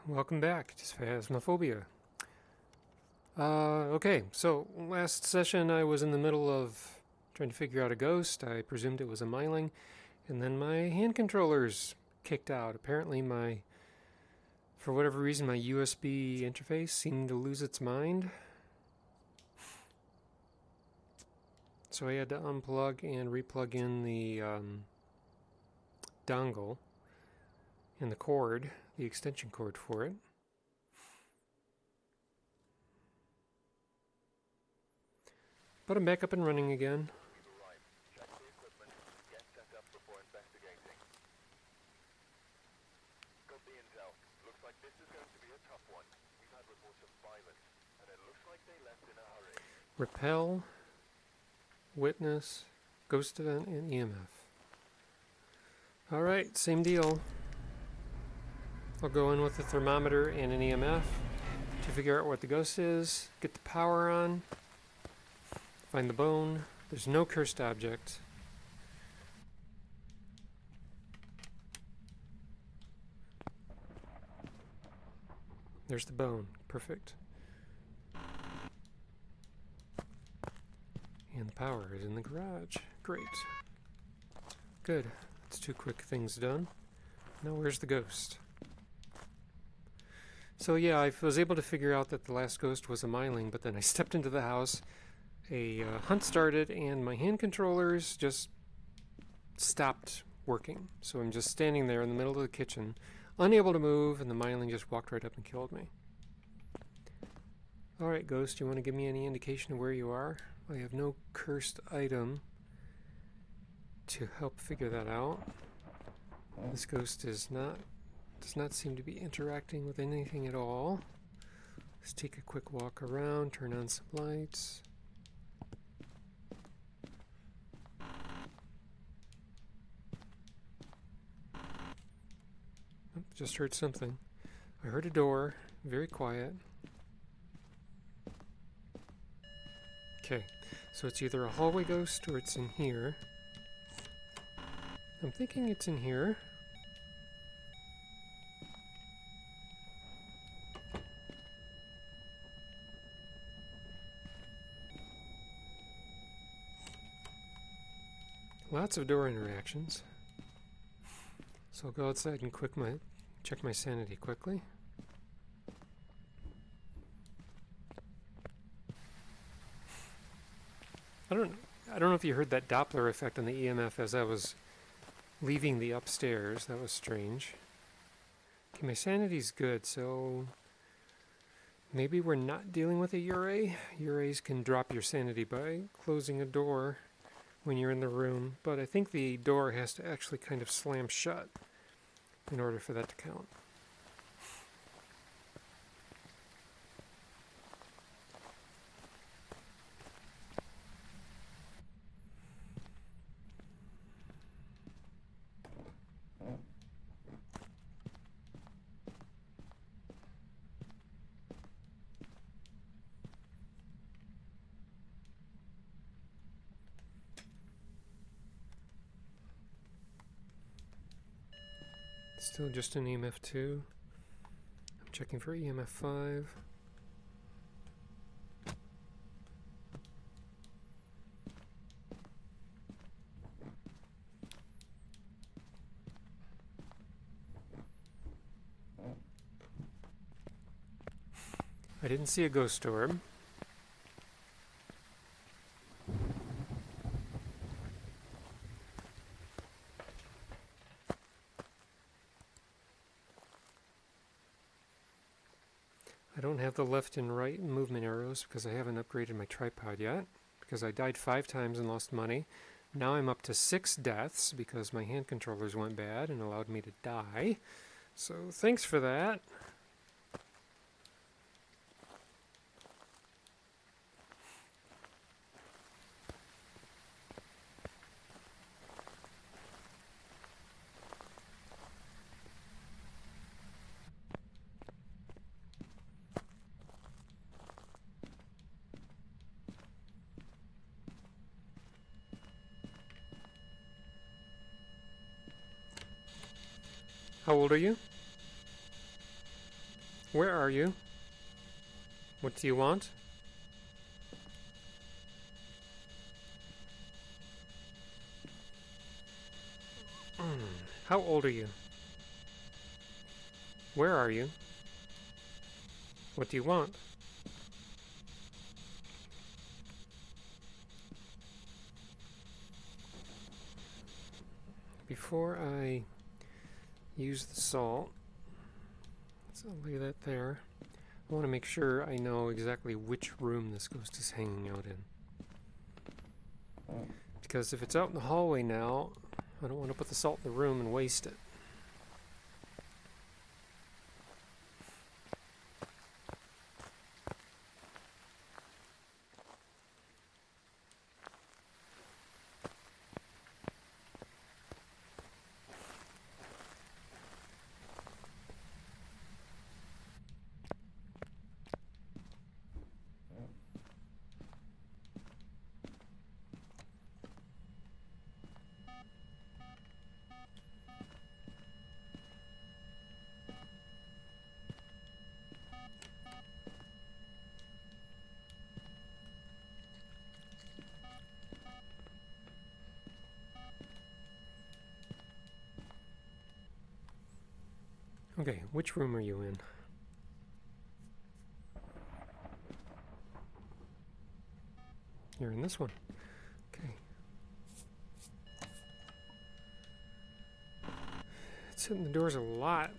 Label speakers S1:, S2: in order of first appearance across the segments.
S1: welcome back to Phasmophobia. Okay, so last session I was in the middle of trying to figure out a ghost. I presumed it was a Myling, and then my hand controllers kicked out. Apparently for whatever reason, my USB interface seemed to lose its mind. So I had to unplug and replug in the dongle and the cord, the extension cord for it. But I'm back up and running again.
S2: Check the equipment, get set up before investigating. Got the intel. Looks like this is going to be a tough one. We've had reports of violence, and it looks like they left in a hurry.
S1: Repel, witness, ghost event, and EMF. Alright, same deal. I'll go in with a thermometer and an EMF to figure out what the ghost is, get the power on, find the bone. There's no cursed object. There's the bone. Perfect. And the power is in the garage. Great. Good. That's two quick things done. Now where's the ghost? So yeah, I was able to figure out that the last ghost was a Myling, but then I stepped into the house, a hunt started, and my hand controllers just stopped working. So I'm just standing there in the middle of the kitchen, unable to move, and the Myling just walked right up and killed me. Alright, ghost, you want to give me any indication of where you are? I have no cursed item to help figure that out. This ghost does not seem to be interacting with anything at all. Let's take a quick walk around, turn on some lights. Oh, just heard something. I heard a door, very quiet. Okay, so it's either a hallway ghost or it's in here. I'm thinking it's in here. Lots of door interactions. So I'll go outside and check my sanity quickly. I don't know if you heard that Doppler effect on the EMF as I was leaving the upstairs. That was strange. Okay, my sanity's good, so maybe we're not dealing with a Uray. Urays can drop your sanity by closing a door when you're in the room, but I think the door has to actually kind of slam shut in order for that to count. Still just an EMF 2. I'm checking for EMF 5. I didn't see a ghost orb. I don't have the left and right movement arrows because I haven't upgraded my tripod yet, because I died 5 times and lost money. Now I'm up to 6 deaths because my hand controllers went bad and allowed me to die. So thanks for that. How old are you? Where are you? What do you want? How old are you? Where are you? What do you want? Before I use the salt, so I'll lay that there. I want to make sure I know exactly which room this ghost is hanging out in. Because if it's out in the hallway now, I don't want to put the salt in the room and waste it. Okay, which room are you in? You're in this one. Okay. It's hitting the doors a lot.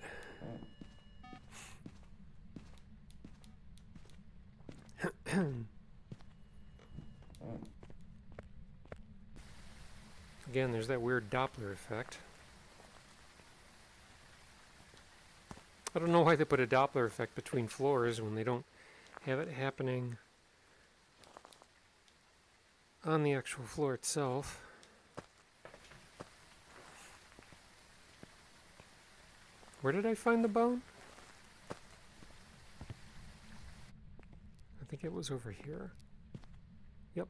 S1: Again, there's that weird Doppler effect. I don't know why they put a Doppler effect between floors when they don't have it happening on the actual floor itself. Where did I find the bone? I think it was over here. Yep.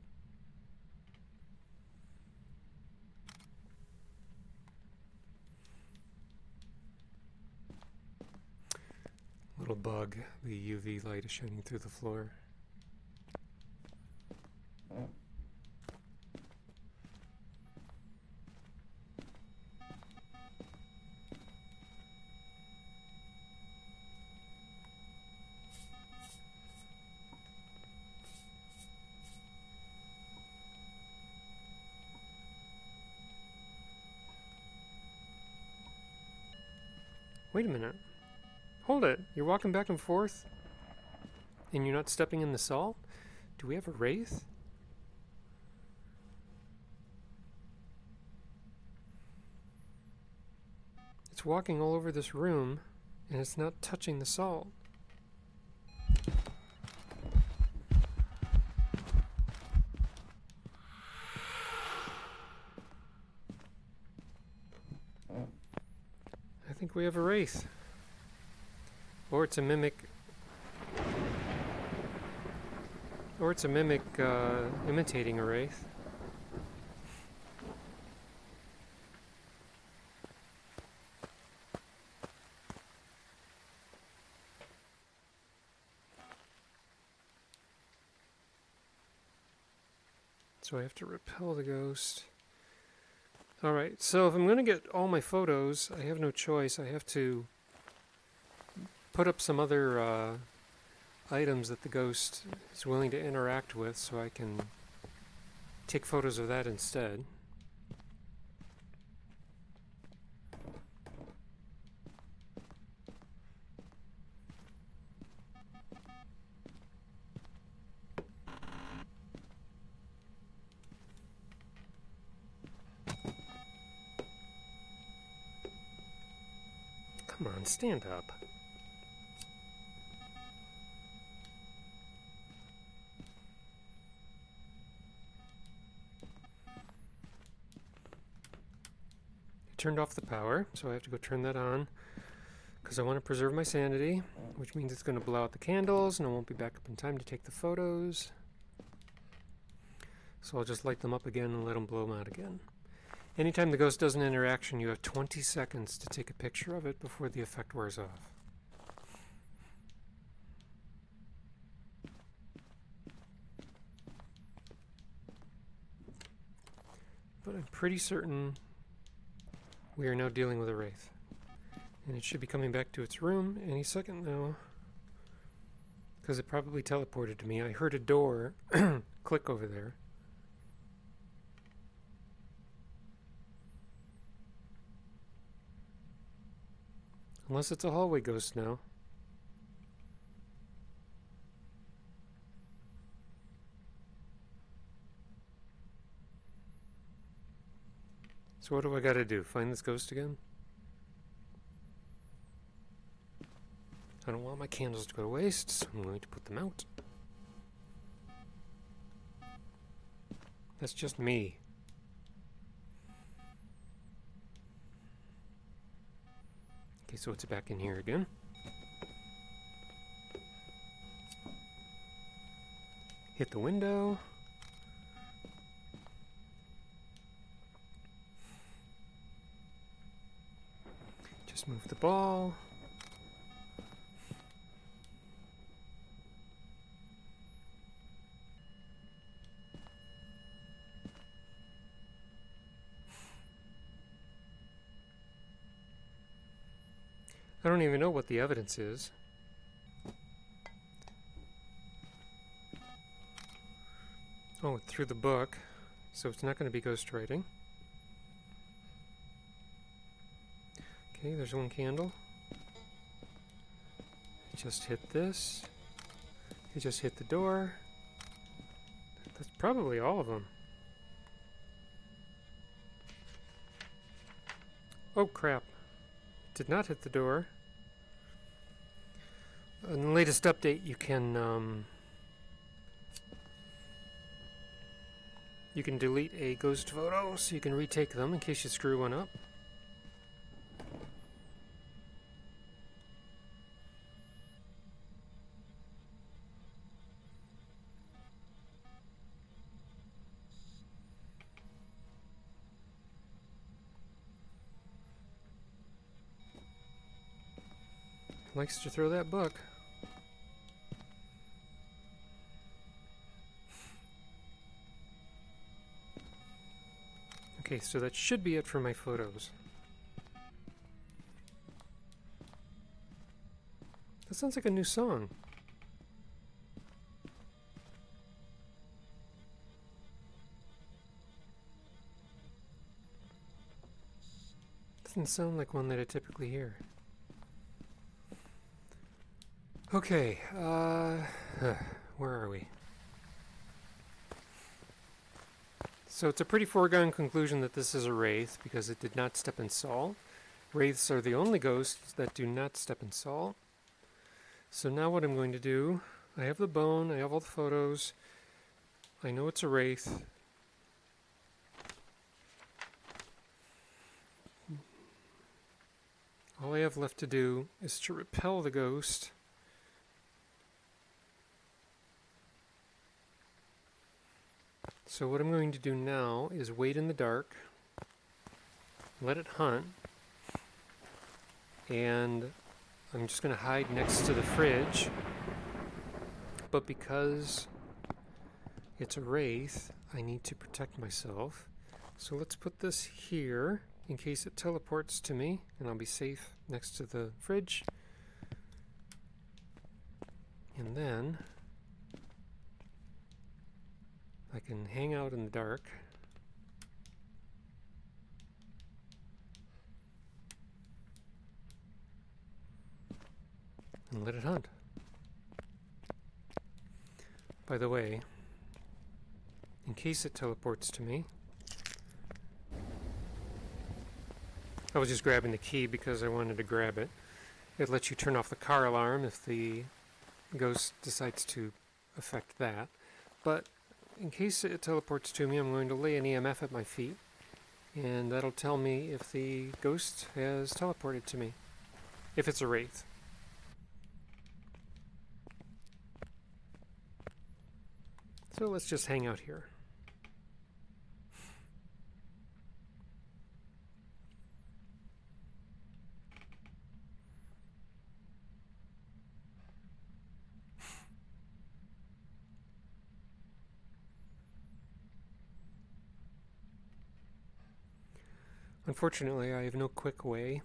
S1: Little bug. The UV light is shining through the floor. Wait a minute. Hold it. You're walking back and forth and you're not stepping in the salt? Do we have a Wraith? It's walking all over this room and it's not touching the salt. I think we have a Wraith. Or it's a mimic. Or it's a mimic imitating a Wraith. So I have to repel the ghost. Alright, so if I'm going to get all my photos, I have no choice. I have to put up some other items that the ghost is willing to interact with so I can take photos of that instead. Come on, stand up. Turned off the power, so I have to go turn that on because I want to preserve my sanity, which means it's going to blow out the candles and I won't be back up in time to take the photos. So I'll just light them up again and let them blow them out again. Anytime the ghost does an interaction, you have 20 seconds to take a picture of it before the effect wears off. But I'm pretty certain we are now dealing with a Wraith. And it should be coming back to its room any second now. Because it probably teleported to me. I heard a door click over there. Unless it's a hallway ghost now. So what do I gotta do? Find this ghost again? I don't want my candles to go to waste, so I'm going to put them out. That's just me. Okay, so it's back in here again. Hit the window. Just move the ball. I don't even know what the evidence is. Oh, it threw the book, so it's not going to be ghostwriting. Okay, there's one candle. It just hit this. It just hit the door. That's probably all of them. Oh crap. Did not hit the door. In the latest update, you can delete a ghost photo, so you can retake them in case you screw one up. Likes to throw that book. Okay, so that should be it for my photos. That sounds like a new song. Doesn't sound like one that I typically hear. Okay, where are we? So it's a pretty foregone conclusion that this is a Wraith because it did not step in salt. Wraiths are the only ghosts that do not step in salt. So now what I'm going to do, I have the bone, I have all the photos, I know it's a Wraith. All I have left to do is to repel the ghost. So what I'm going to do now is wait in the dark, let it hunt, and I'm just going to hide next to the fridge. But because it's a Wraith, I need to protect myself. So let's put this here in case it teleports to me, and I'll be safe next to the fridge. And then I can hang out in the dark. And let it hunt. By the way, in case it teleports to me, I was just grabbing the key because I wanted to grab it. It lets you turn off the car alarm if the ghost decides to affect that. But in case it teleports to me, I'm going to lay an EMF at my feet, and that'll tell me if the ghost has teleported to me, if it's a Wraith. So let's just hang out here. Unfortunately, I have no quick way,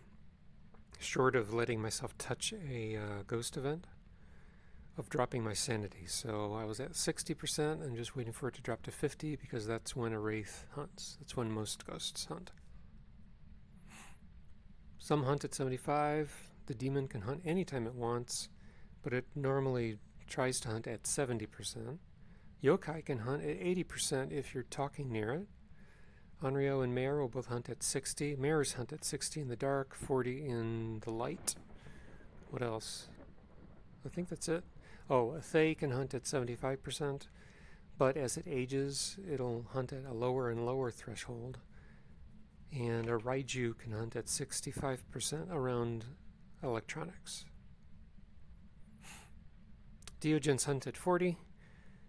S1: short of letting myself touch a ghost event, of dropping my sanity. So I was at 60% and just waiting for it to drop to 50 because that's when a Wraith hunts. That's when most ghosts hunt. Some hunt at 75. The demon can hunt anytime it wants, but it normally tries to hunt at 70%. Yokai can hunt at 80% if you're talking near it. Onryo and Mare will both hunt at 60. Mares hunt at 60 in the dark, 40 in the light. What else? I think that's it. Oh, a Thay can hunt at 75%, but as it ages, it'll hunt at a lower and lower threshold. And a Ridgeview can hunt at 65% around electronics. Deogens hunt at 40.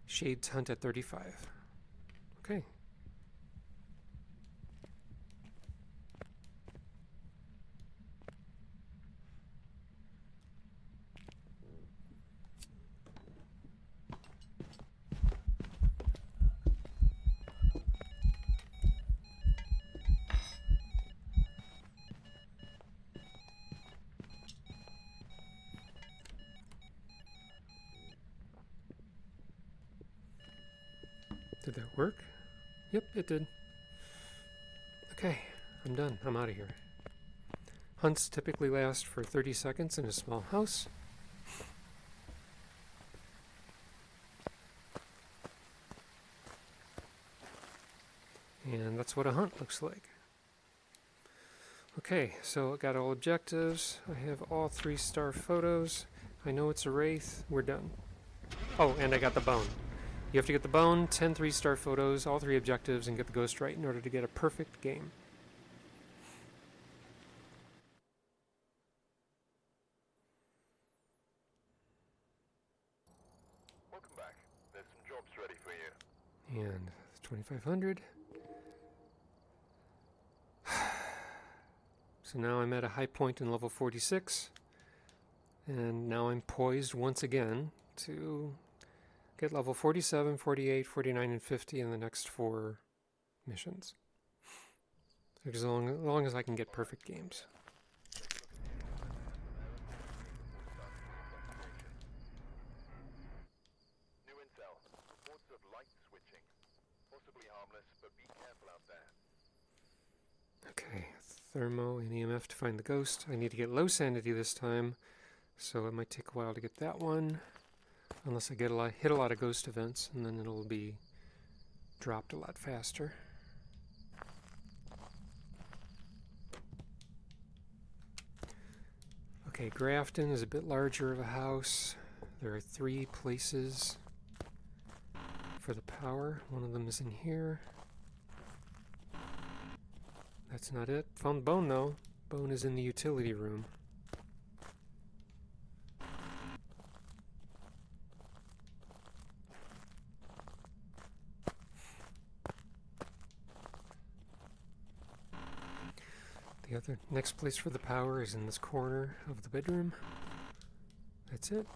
S1: Shades hunt at 35. Okay. Did that work? Yep, it did. Okay, I'm done. I'm out of here. Hunts typically last for 30 seconds in a small house. And that's what a hunt looks like. Okay, so I got all objectives. I have all 3-star photos. I know it's a Wraith. We're done. Oh, and I got the bone. You have to get the bone, 10 3-star photos, all 3 objectives, and get the ghost right in order to get a perfect game.
S2: Welcome back. There's some jobs ready for you.
S1: And 2500. So now I'm at a high point in level 46. And now I'm poised once again to get level 47, 48, 49, and 50 in the next 4 missions. As long as I can get perfect games.
S2: New intel. Reports of light switching. Possibly harmless, but be careful out there.
S1: Okay, thermo and EMF to find the ghost. I need to get low sanity this time, so it might take a while to get that one. Unless I hit a lot of ghost events, and then it'll be dropped a lot faster. Okay, Grafton is a bit larger of a house. There are 3 places for the power. One of them is in here. That's not it. Found bone though. Bone is in the utility room. The other next place for the power is in this corner of the bedroom. That's it.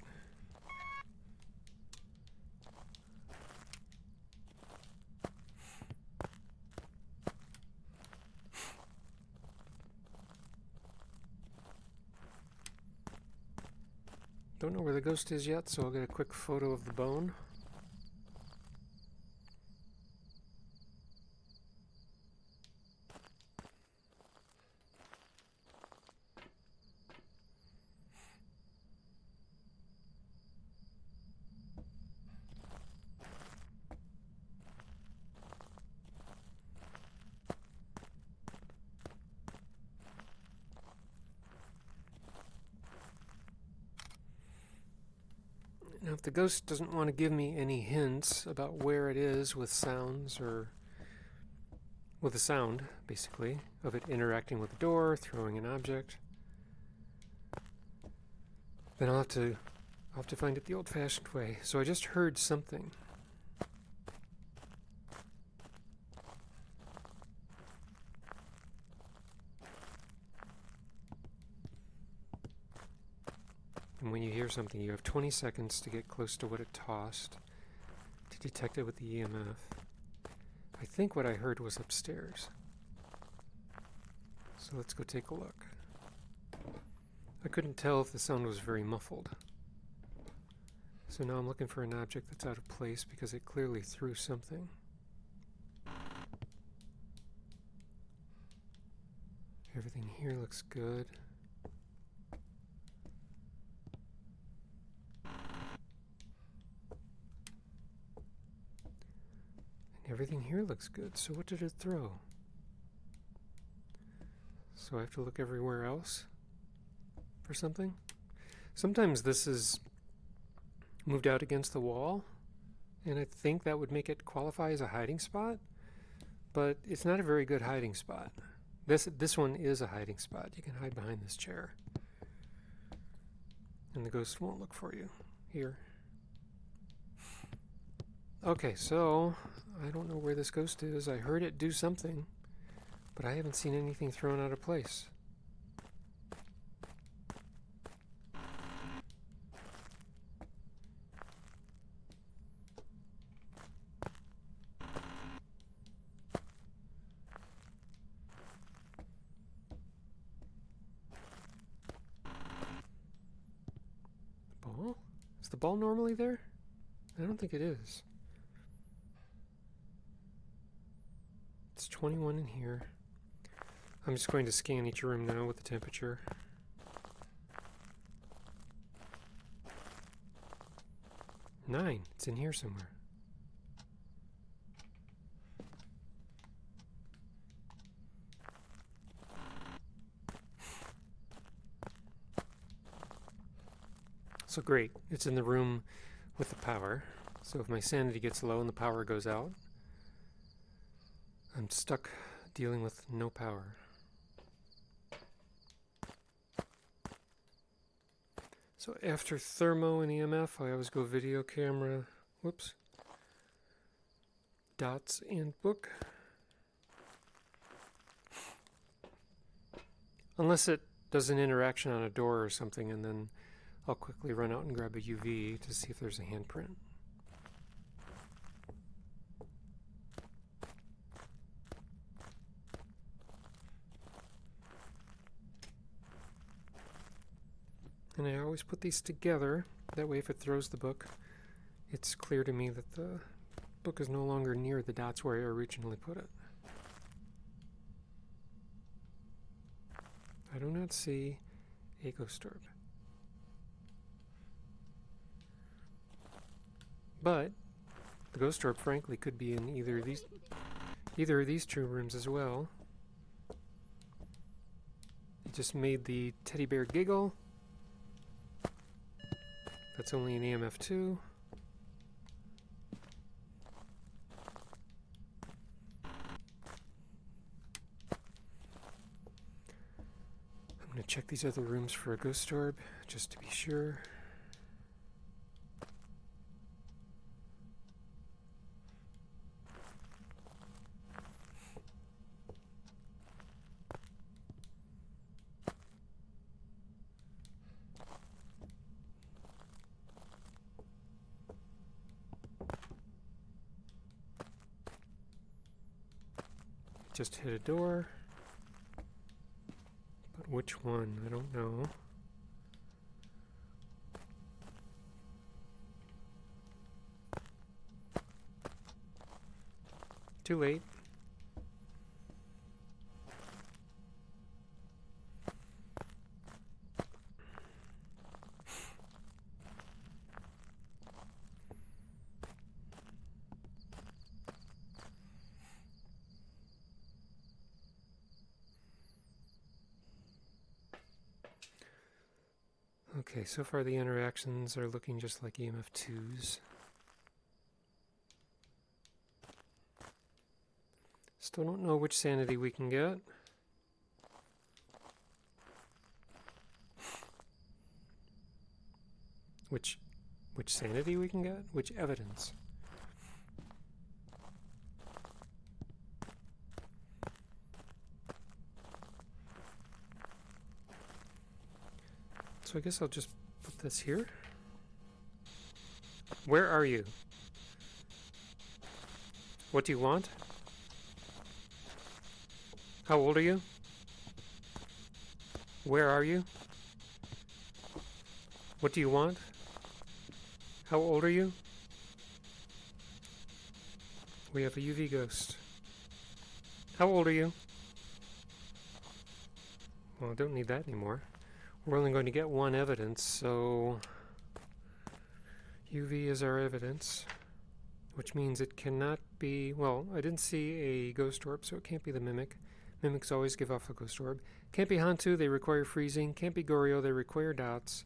S1: Don't know where the ghost is yet, so I'll get a quick photo of the bone. Now, if the ghost doesn't want to give me any hints about where it is with sounds or with a sound, basically, of it interacting with the door, throwing an object, then I'll have to find it the old-fashioned way. So I just heard something. And when you hear something, you have 20 seconds to get close to what it tossed to detect it with the EMF. I think what I heard was upstairs. So let's go take a look. I couldn't tell if the sound was very muffled. So now I'm looking for an object that's out of place because it clearly threw something. Everything here looks good. And everything here looks good. So what did it throw? So I have to look everywhere else for something? Sometimes this is moved out against the wall, and I think that would make it qualify as a hiding spot, but it's not a very good hiding spot. This one is a hiding spot. You can hide behind this chair, and the ghost won't look for you. Here. Okay, so I don't know where this ghost is. I heard it do something, but I haven't seen anything thrown out of place. Ball? Is the ball normally there? I don't think it is. It's 21 in here. I'm just going to scan each room now with the temperature. Nine. It's in here somewhere. So great. It's in the room with the power. So if my sanity gets low and the power goes out, I'm stuck dealing with no power. So after thermo and EMF, I always go video camera, whoops, dots and book. Unless it does an interaction on a door or something, and then I'll quickly run out and grab a UV to see if there's a handprint. And I always put these together, that way if it throws the book, it's clear to me that the book is no longer near the dots where I originally put it. I do not see a ghost orb. But the ghost orb, frankly, could be in either of these two rooms as well. It just made the teddy bear giggle. That's only an EMF 2. I'm going to check these other rooms for a ghost orb, just to be sure. Just hit a door, but which one? I don't know. Too late. Okay, so far the interactions are looking just like EMF 2s. Still don't know which sanity we can get. Which sanity we can get? Which evidence? So I guess I'll just put this here. Where are you? What do you want? How old are you? Where are you? What do you want? How old are you? We have a UV ghost. How old are you? Well, I don't need that anymore. We're only going to get one evidence, so UV is our evidence, which means it cannot be, well, I didn't see a ghost orb, so it can't be the Mimic. Mimics always give off a ghost orb. Can't be Hantu, they require freezing. Can't be Goryo, they require dots.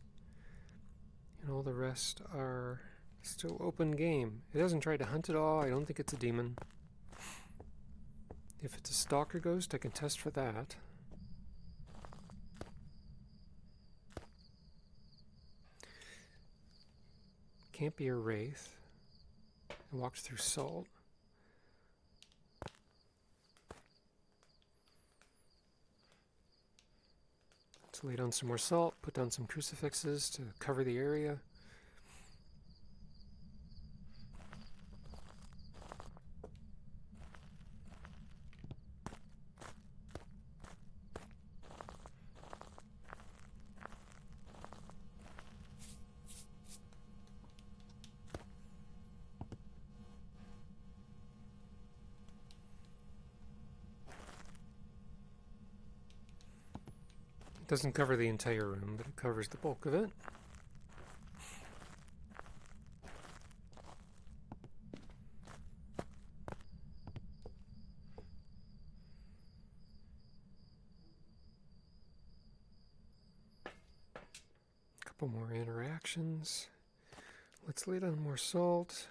S1: And all the rest are still open game. It hasn't tried to hunt at all. I don't think it's a demon. If it's a stalker ghost, I can test for that. Can't be a Wraith. I walked through salt. Let's lay down some more salt, put down some crucifixes to cover the area. It doesn't cover the entire room, but it covers the bulk of it. Couple more interactions. Let's lay down more salt.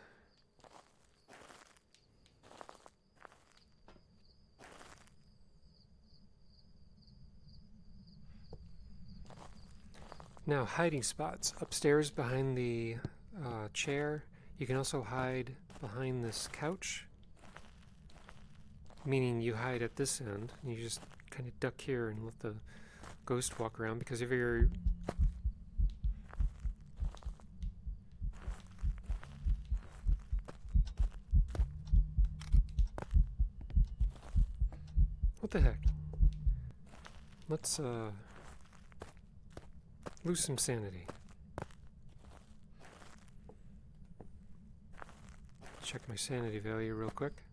S1: Now, hiding spots. Upstairs behind the chair. You can also hide behind this couch. Meaning you hide at this end. And you just kind of duck here and let the ghost walk around. Because if you're... What the heck? Let's lose some sanity. Check my sanity value real quick.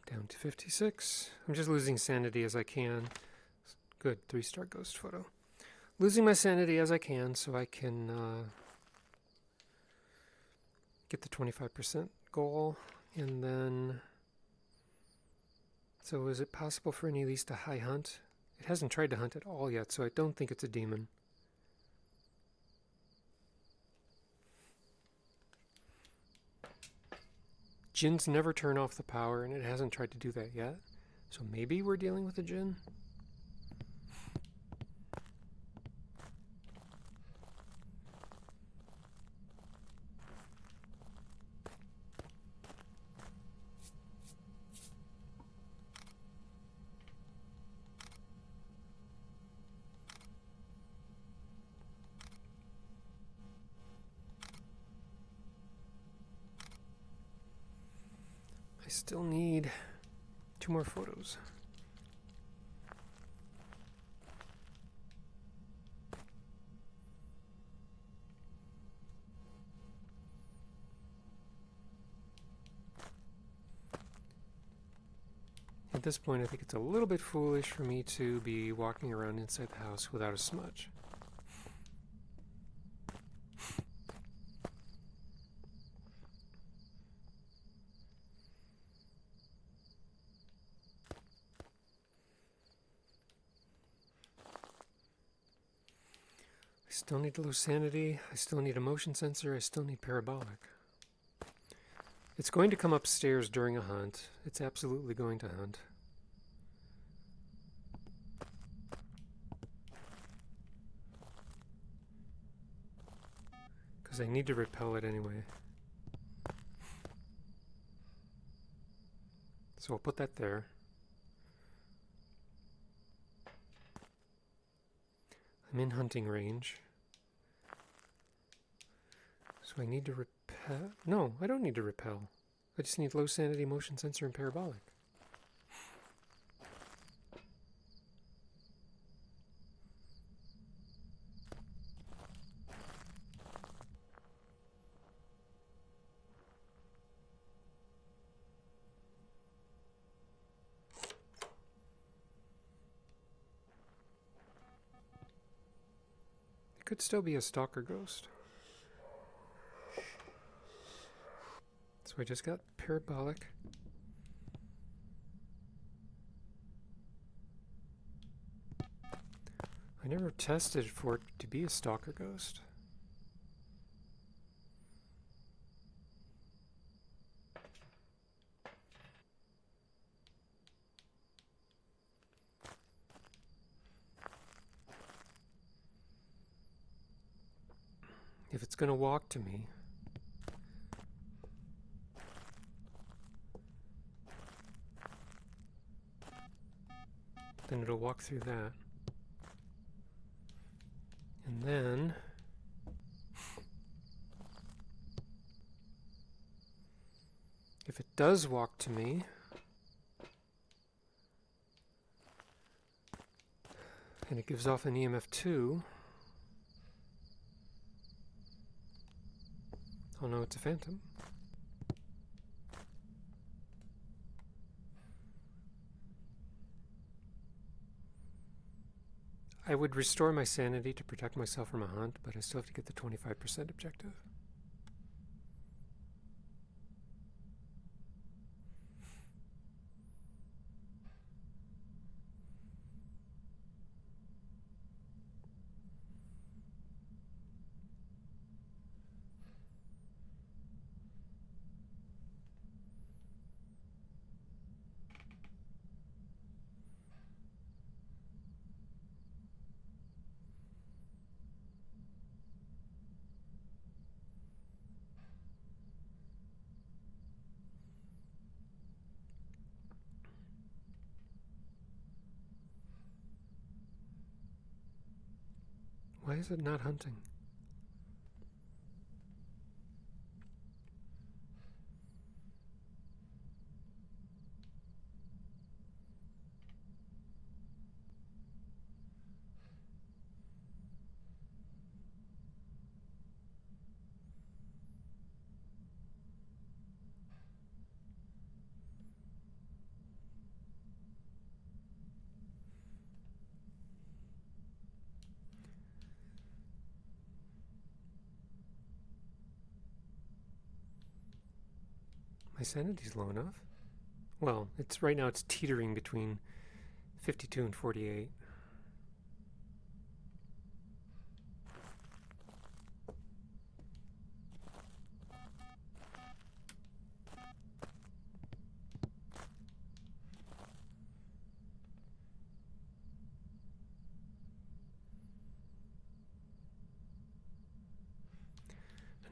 S1: Down to 56. I'm just losing sanity as I can. Good, 3-star ghost photo. Losing my sanity as I can so I can get the 25% goal. And then... So is it possible for any of these to high hunt? It hasn't tried to hunt at all yet, so I don't think it's a demon. Djinns never turn off the power, and it hasn't tried to do that yet. So maybe we're dealing with a djinn? I still need 2 more photos. At this point, I think it's a little bit foolish for me to be walking around inside the house without a smudge. I still need low sanity, I still need a motion sensor, I still need parabolic. It's going to come upstairs during a hunt. It's absolutely going to hunt. Because I need to repel it anyway. So I'll put that there. I'm in hunting range. So I need to repel. No, I don't need to repel. I just need low sanity, motion sensor, and parabolic. It could still be a stalker ghost. So I just got parabolic. I never tested for it to be a stalker ghost. If it's going to walk to me, then it'll walk through that. And then if it does walk to me, and it gives off an EMF 2, I'll know it's a phantom. I would restore my sanity to protect myself from a hunt, but I still have to get the 25% objective. Why is it not hunting? My sanity's low enough. Well, it's right now it's teetering between 52 and 48.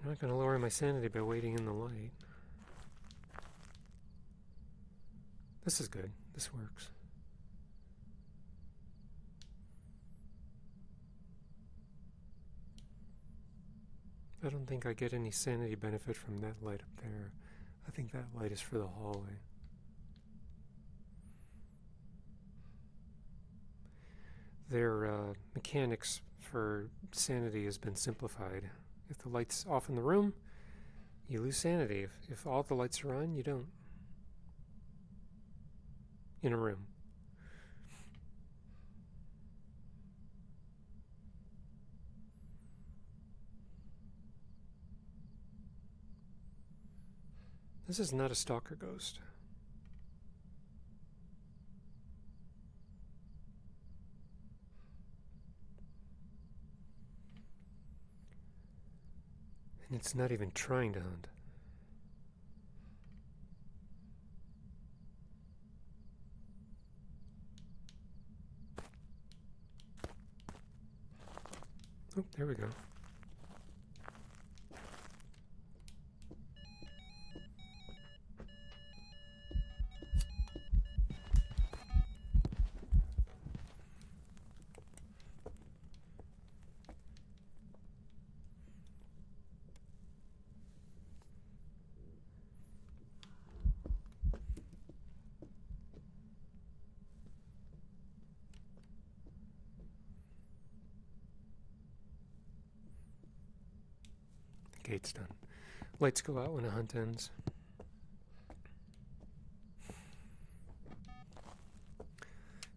S1: I'm not going to lower my sanity by waiting in the light. This is good. This works. I don't think I get any sanity benefit from that light up there. I think that light is for the hallway. Their mechanics for sanity has been simplified. If the light's off in the room, you lose sanity. If all the lights are on, you don't. In a room. This is not a stalker ghost. And it's not even trying to hunt. Oh, there we go. gate's done. Lights go out when a hunt ends.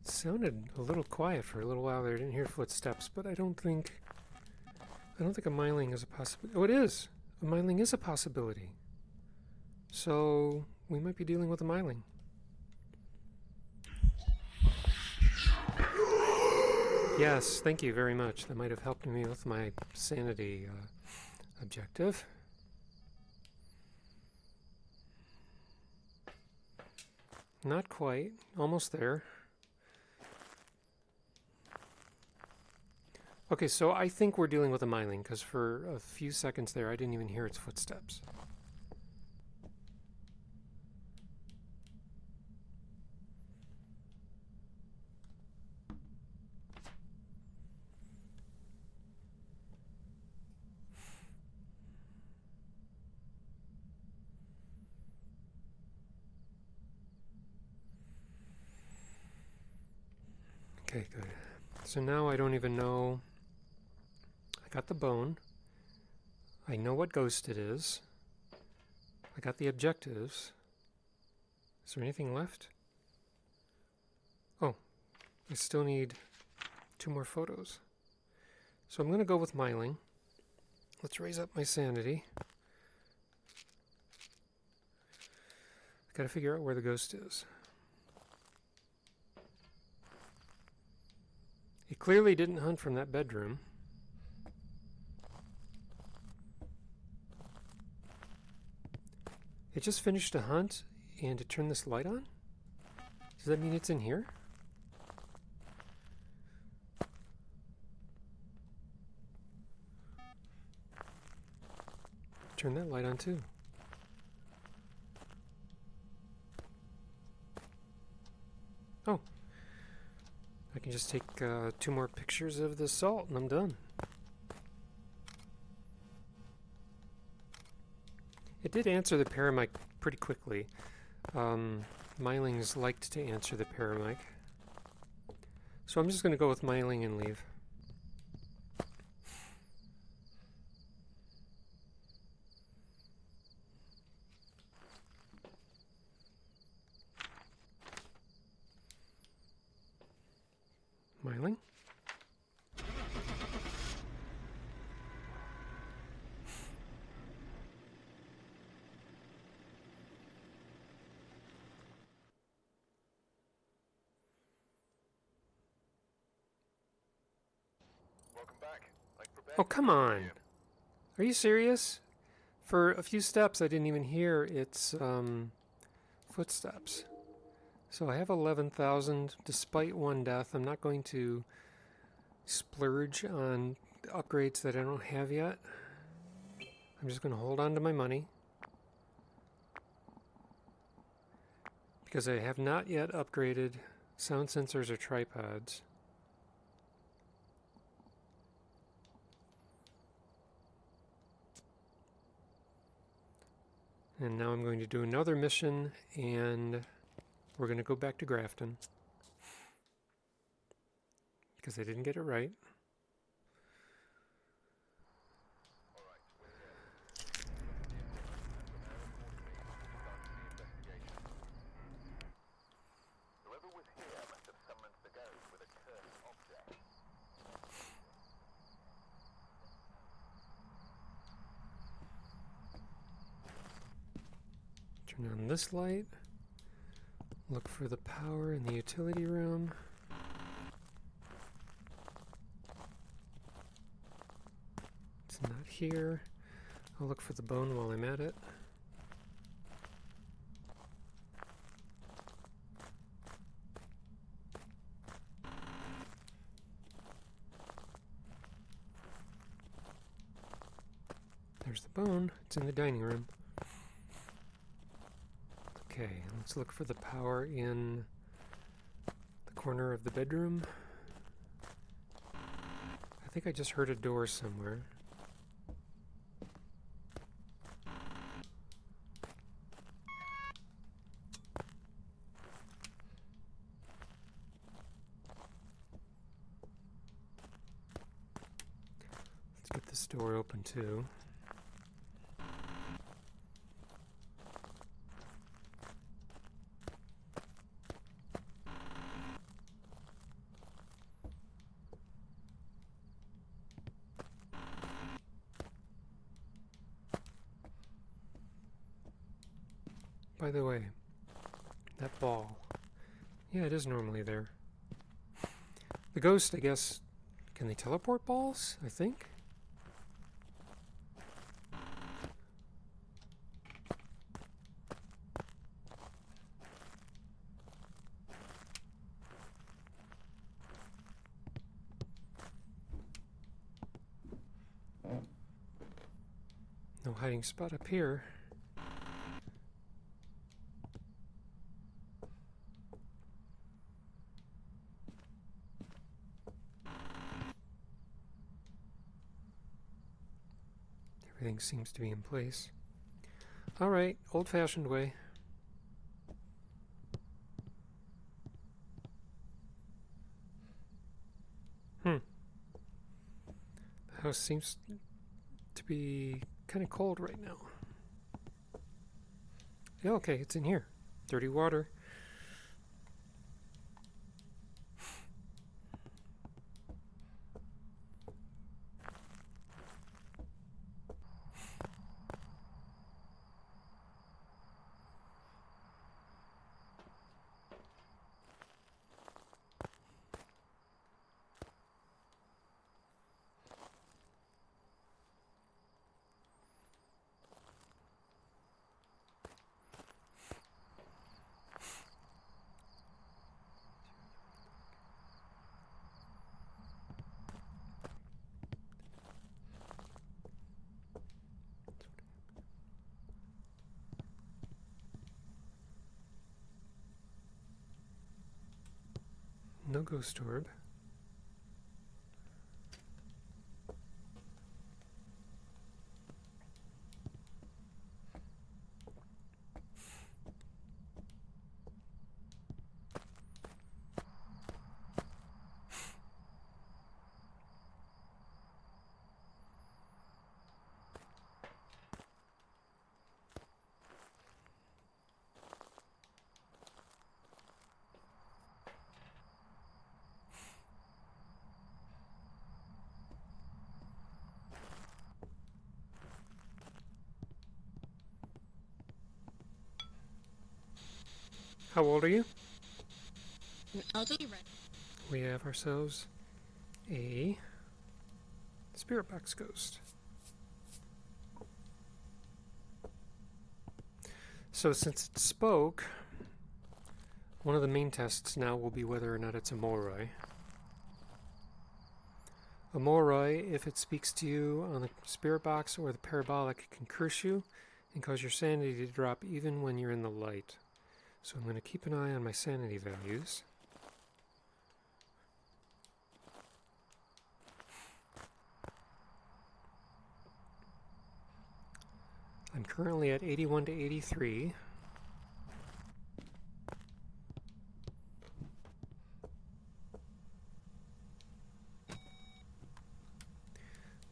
S1: It sounded a little quiet for a little while there. I didn't hear footsteps, but I don't think a Myling is a possibility. Oh, it is! A Myling is a possibility. So we might be dealing with a Myling. Yes, thank you very much. That might have helped me with my sanity objective. Not quite. Almost there. Okay, so I think we're dealing with a Myling, because for a few seconds there I didn't even hear its footsteps. Okay, good. So now I don't even know. I got the bone. I know what ghost it is. I got the objectives. Is there anything left? Oh, I still need 2 more photos. So I'm going to go with Myling. Let's raise up my sanity. I gotta figure out where the ghost is. It clearly didn't hunt from that bedroom. It just finished a hunt and it turned this light on? Does that mean it's in here? Turn that light on too. Oh. I can just take 2 more pictures of the salt and I'm done. It did answer the paramic pretty quickly. Mylings liked to answer the paramic. So I'm just going to go with Myling and leave. Myling?
S2: Welcome back. I've prepared
S1: Oh, come
S2: for
S1: on!
S2: you.
S1: Are you serious? For a few steps I didn't even hear its footsteps. So I have 11,000 despite 1 death. I'm not going to splurge on upgrades that I don't have yet. I'm just going to hold on to my money. Because I have not yet upgraded sound sensors or tripods. And now I'm going to do another mission, and we're going to go back to Grafton. Because I didn't get it right.
S2: Alright, we're here. Whoever was here must have summoned the ghost with a cursed object.
S1: Turn on this light. Look for the power in the utility room. It's not here. I'll look for the bone while I'm at it. There's the bone. It's in the dining room. Okay, let's look for the power in the corner of the bedroom. I think I just heard a door somewhere. Let's get this door open too. by the way, that ball. Yeah, it is normally there. The ghost, I guess, can they teleport balls? I think. No hiding spot up here. Everything seems to be in place. Alright, old-fashioned way. The house seems to be kind of cold right now. Yeah, okay, it's in here. Dirty water. No ghost orb. How old are you?
S3: I'll tell you right.
S1: We have ourselves a spirit box ghost. So since it spoke, one of the main tests now will be whether or not it's a Moroi. A Moroi, if it speaks to you on the spirit box or the parabolic, can curse you and cause your sanity to drop even when you're in the light. So I'm going to keep an eye on my sanity values. I'm currently at 81 to 83.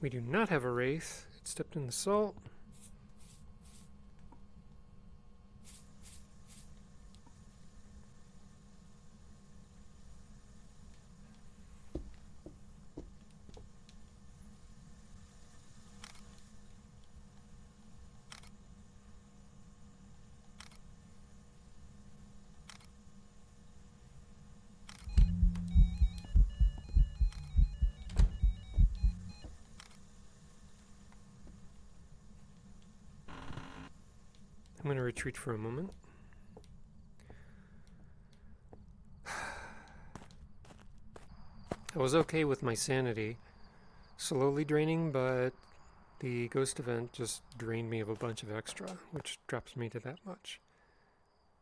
S1: We do not have a Wraith. It stepped in the salt. I'm going to retreat for a moment. I was okay with my sanity slowly draining, but the ghost event just drained me of a bunch of extra, which drops me to that much.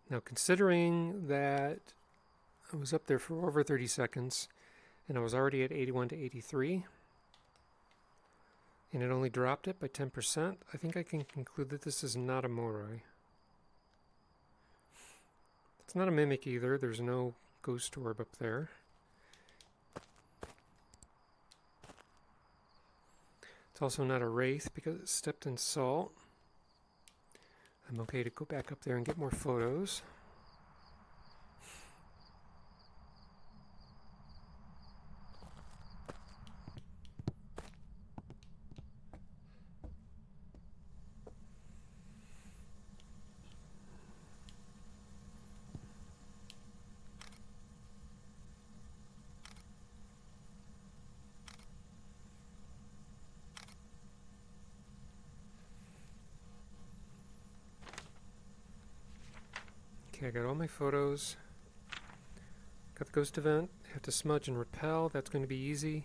S1: Now, considering that I was up there for over 30 seconds and I was already at 81 to 83, and it only dropped it by 10%, I think I can conclude that this is not a Moroi. It's not a Mimic either. There's no ghost orb up there. It's also not a Wraith because it stepped in salt. I'm okay to go back up there and get more photos. Okay, I got all my photos. Got the ghost event. Have to smudge and repel. That's going to be easy.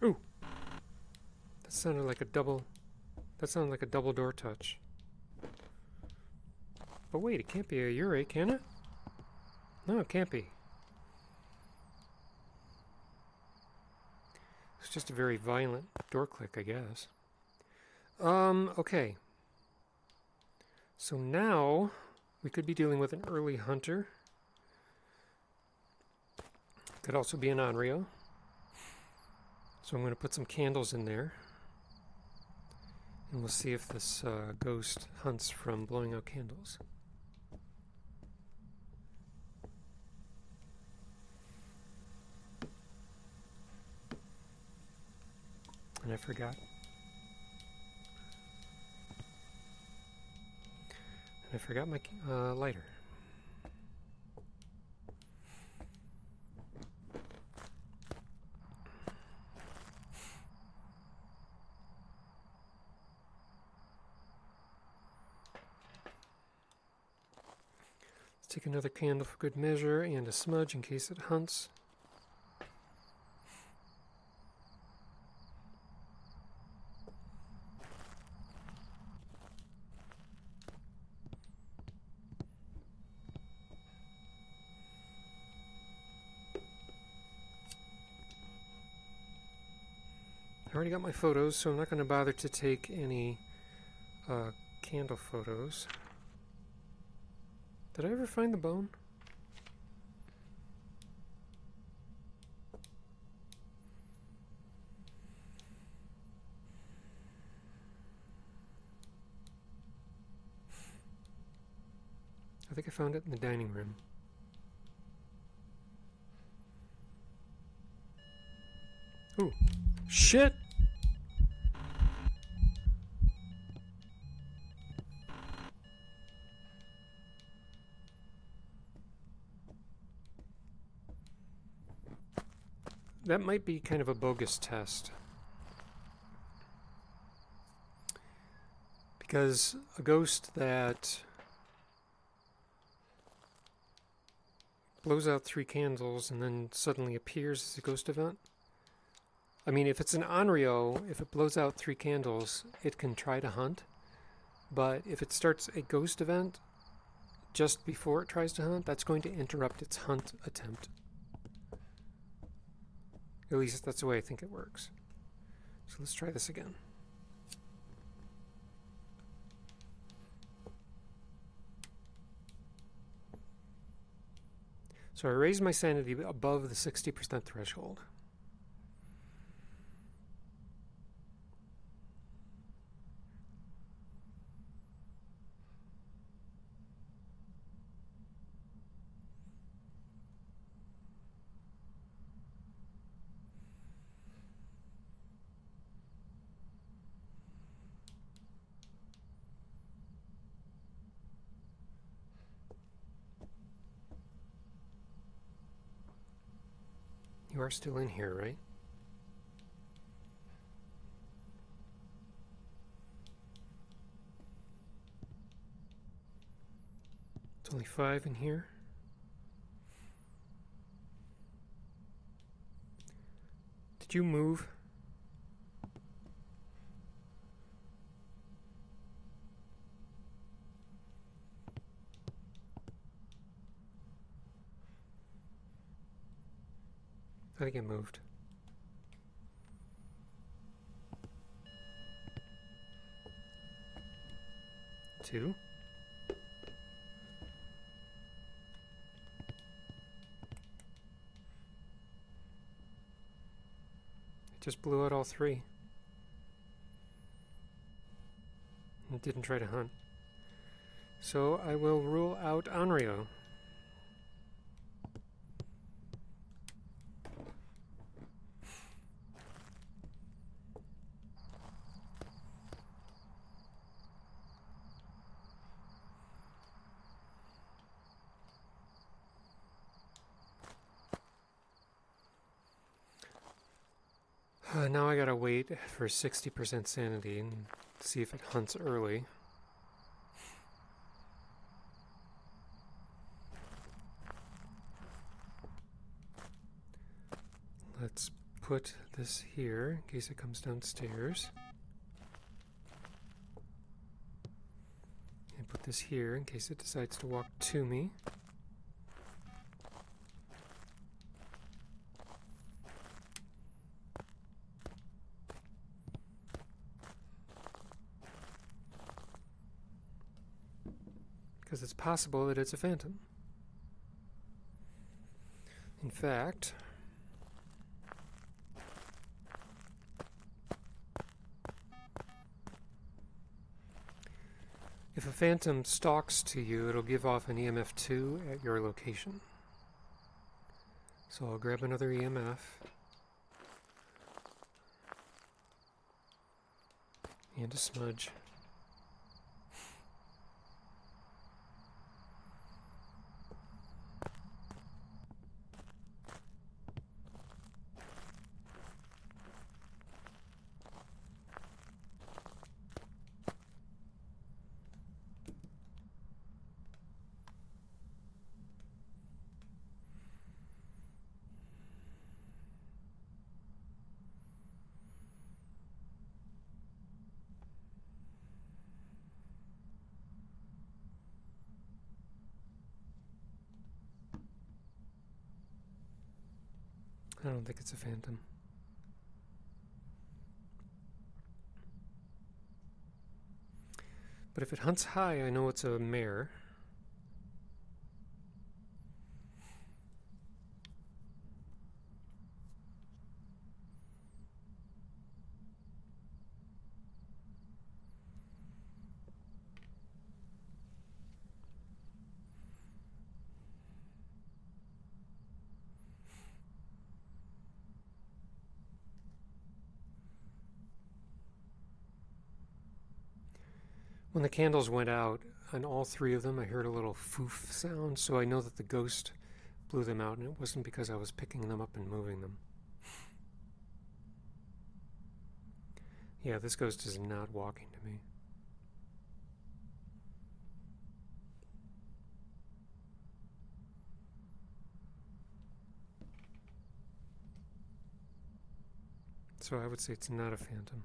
S1: Ooh! That sounded like a double... That sounded like a double door touch. But wait, it can't be a Ure, can it? No, it can't be. It's just a very violent door click, I guess. Okay. So now we could be dealing with an early hunter. Could also be an Onryo. So I'm going to put some candles in there. And we'll see if this ghost hunts from blowing out candles. And I forgot. And I forgot my lighter. Let's take another candle for good measure and a smudge in case it hunts. I already got my photos, so I'm not going to bother to take any candle photos. Did I ever find the bone? I think I found it in the dining room. Ooh. Shit! That might be kind of a bogus test. Because a ghost that blows out 3 candles and then suddenly appears as a ghost event. I mean, if it's an Onryo, if it blows out 3 candles, it can try to hunt. But if it starts a ghost event just before it tries to hunt, that's going to interrupt its hunt attempt. At least that's the way I think it works. So let's try this again. So I raised my sanity above the 60% threshold. You are still in here, right? It's only 5 in here. Did you move? I think it moved. Two. It just blew out all 3. It didn't try to hunt. So I will rule out Onryo. Now I gotta wait for 60% sanity and see if it hunts early. Let's put this here in case it comes downstairs. And put this here in case it decides to walk to me. Because it's possible that it's a phantom. In fact, if a phantom stalks to you, it'll give off an EMF 2 at your location. So I'll grab another EMF. And a smudge. I don't think it's a phantom. But if it hunts high, I know it's a mare. When the candles went out, on all three of them, I heard a little foof sound, so I know that the ghost blew them out, and it wasn't because I was picking them up and moving them. Yeah, this ghost is not walking to me. So I would say it's not a phantom.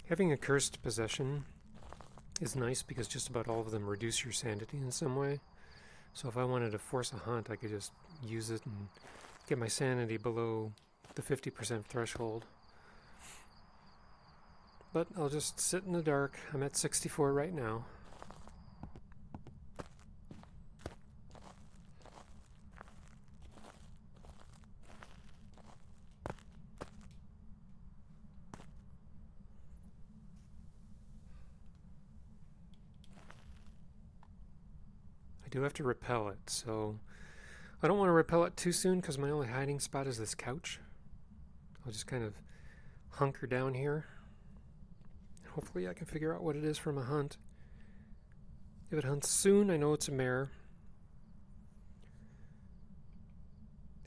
S1: Having a cursed possession is nice because just about all of them reduce your sanity in some way. So if I wanted to force a hunt, I could just use it and get my sanity below the 50% threshold. But I'll just sit in the dark. I'm at 64 right now. I do have to repel it, so I don't want to repel it too soon because my only hiding spot is this couch. I'll just kind of hunker down here. Hopefully I can figure out what it is from a hunt. If it hunts soon, I know it's a mare.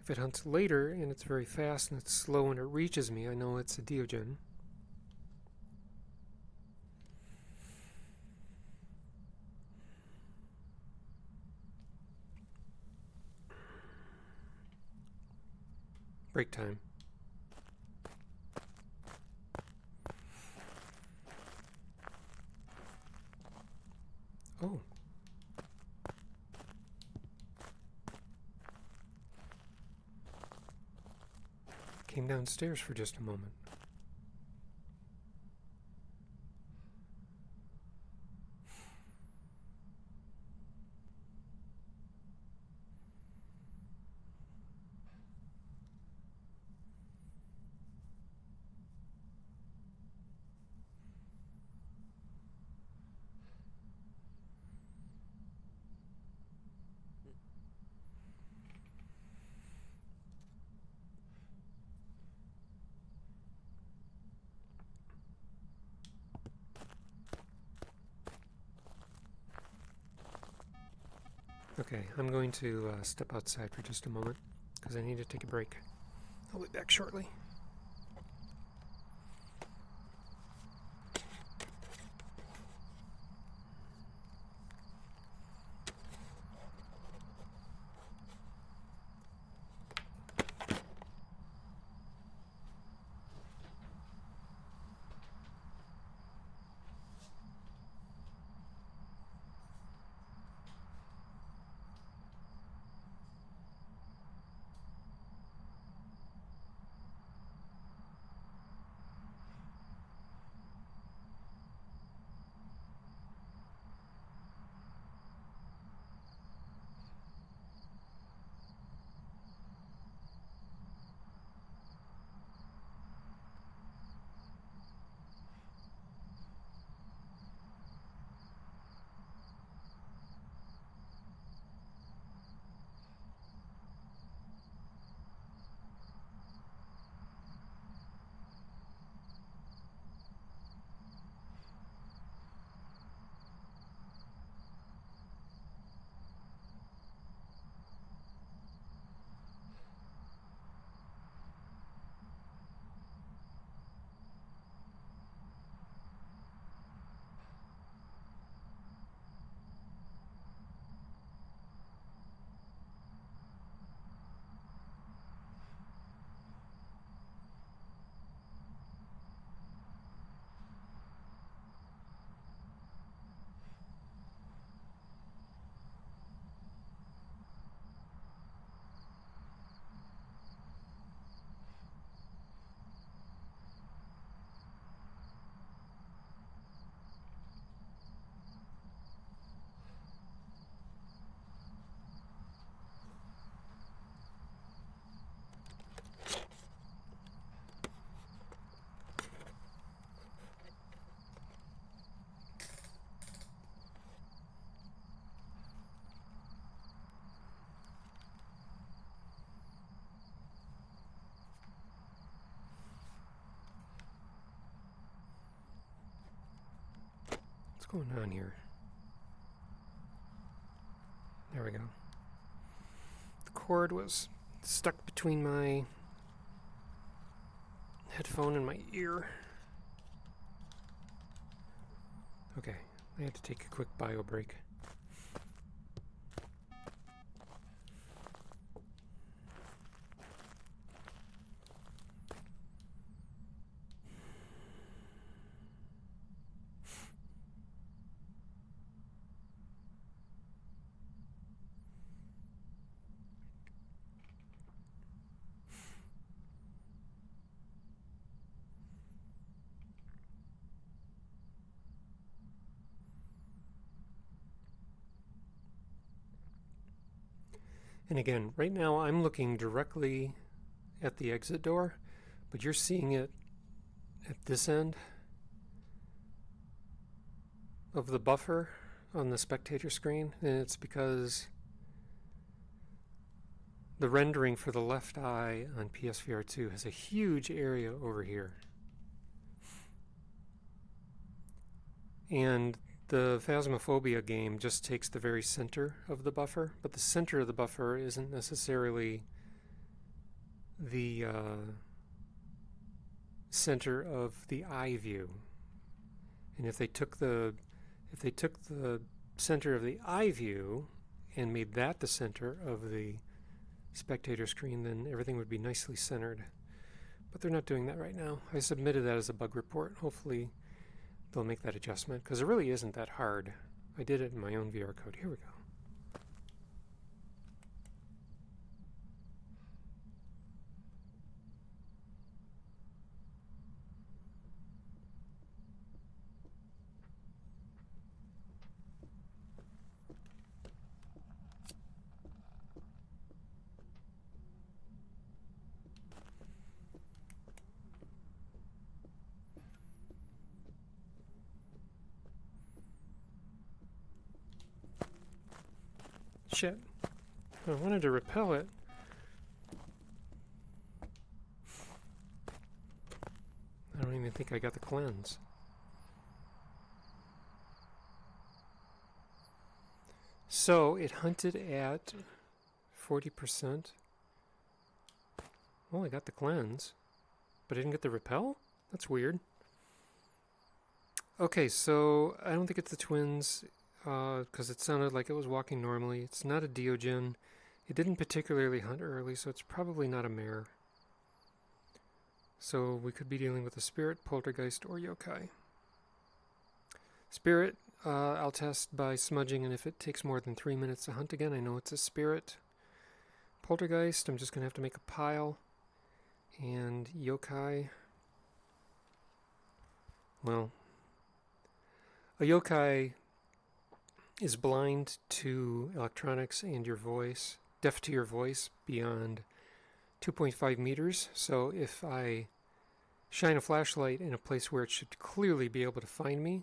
S1: If it hunts later and it's very fast and it's slow and it reaches me, I know it's a Diogen. Break time. Oh. Came downstairs for just a moment. Okay, I'm going to step outside for just a moment because I need to take a break. I'll be back shortly. What's going on here? There we go. The cord was stuck between my headphone and my ear. Okay, I had to take a quick bio break. And again, right now I'm looking directly at the exit door, but you're seeing it at this end of the buffer on the spectator screen, and it's because the rendering for the left eye on PSVR2 has a huge area over here. And the Phasmophobia game just takes the very center of the buffer, but the center of the buffer isn't necessarily the center of the eye view. And if they took the center of the eye view and made that the center of the spectator screen, then everything would be nicely centered. But they're not doing that right now. I submitted that as a bug report. Hopefully they'll make that adjustment, because it really isn't that hard. I did it in my own VR code. Here we go. Shit. I wanted to repel it. I don't even think I got the cleanse. So it hunted at 40%. Well, I got the cleanse, but I didn't get the repel? That's weird. Okay, so I don't think it's the twins, because it sounded like it was walking normally. It's not a Diogen. It didn't particularly hunt early, so it's probably not a mare. So we could be dealing with a spirit, poltergeist, or yokai. Spirit, I'll test by smudging, and if it takes more than 3 minutes to hunt again, I know it's a spirit. Poltergeist, I'm just going to have to make a pile. And yokai, well, a yokai is blind to electronics and your voice, deaf to your voice beyond 2.5 meters. So if I shine a flashlight in a place where it should clearly be able to find me,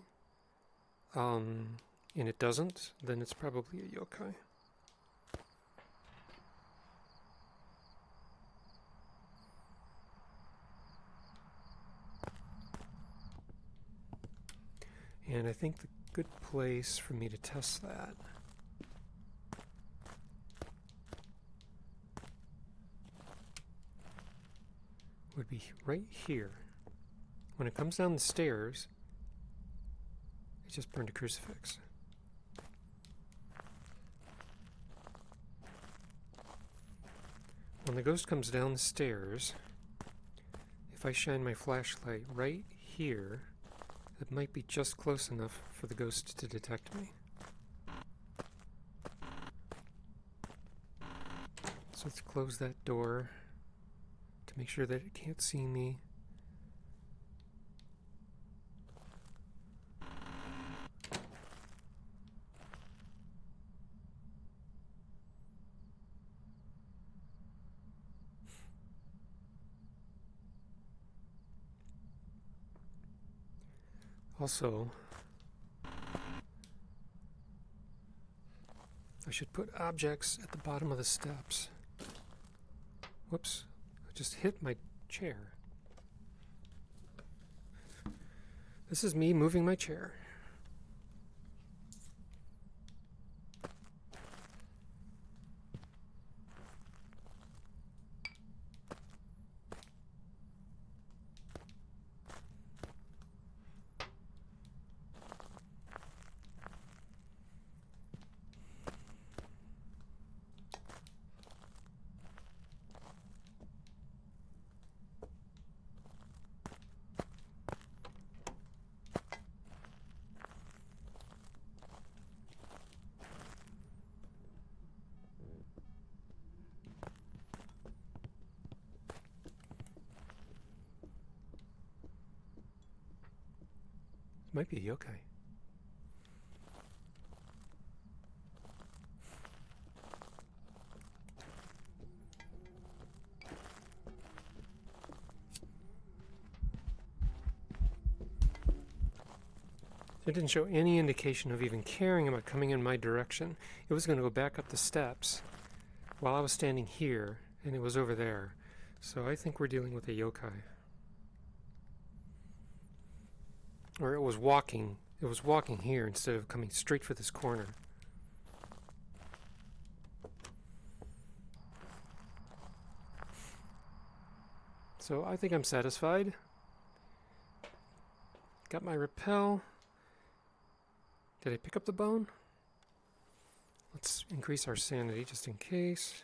S1: and it doesn't, then it's probably a yokai. And I think the good place for me to test that would be right here. When it comes down the stairs, it just burned a crucifix. When the ghost comes down the stairs, if I shine my flashlight right here, it might be just close enough for the ghost to detect me. So let's close that door to make sure that it can't see me. Also, I should put objects at the bottom of the steps. Whoops, I just hit my chair. This is me moving my chair. Might be a yokai. It didn't show any indication of even caring about coming in my direction. It was going to go back up the steps while I was standing here, and it was over there. So I think we're dealing with a yokai. Or it was walking here instead of coming straight for this corner. So I think I'm satisfied. Got my repel. Did I pick up the bone? Let's increase our sanity just in case.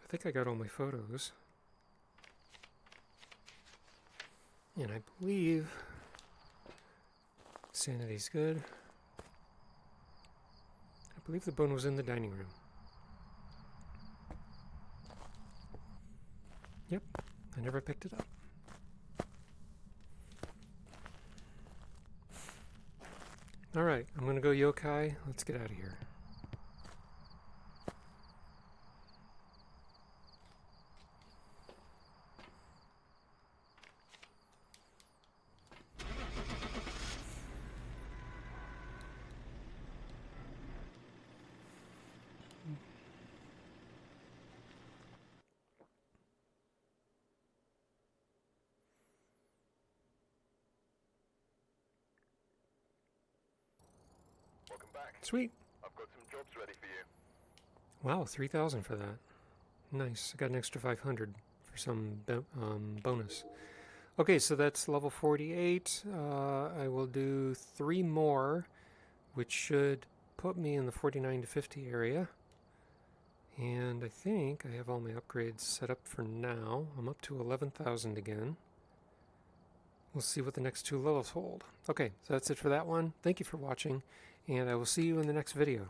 S1: I think I got all my photos. And I believe sanity's good. I believe the bone was in the dining room. Yep, I never picked it up. Alright, I'm gonna go yokai. Let's get out of here.
S2: Welcome back.
S1: Sweet.
S2: I've got some jobs ready for you.
S1: Wow, 3,000 for that. Nice. I got an extra 500 for some bonus. Okay, so that's level 48. I will do 3 more, which should put me in the 49 to 50 area. And I think I have all my upgrades set up for now. I'm up to 11,000 again. We'll see what the next 2 levels hold. Okay, so that's it for that one. Thank you for watching, and I will see you in the next video.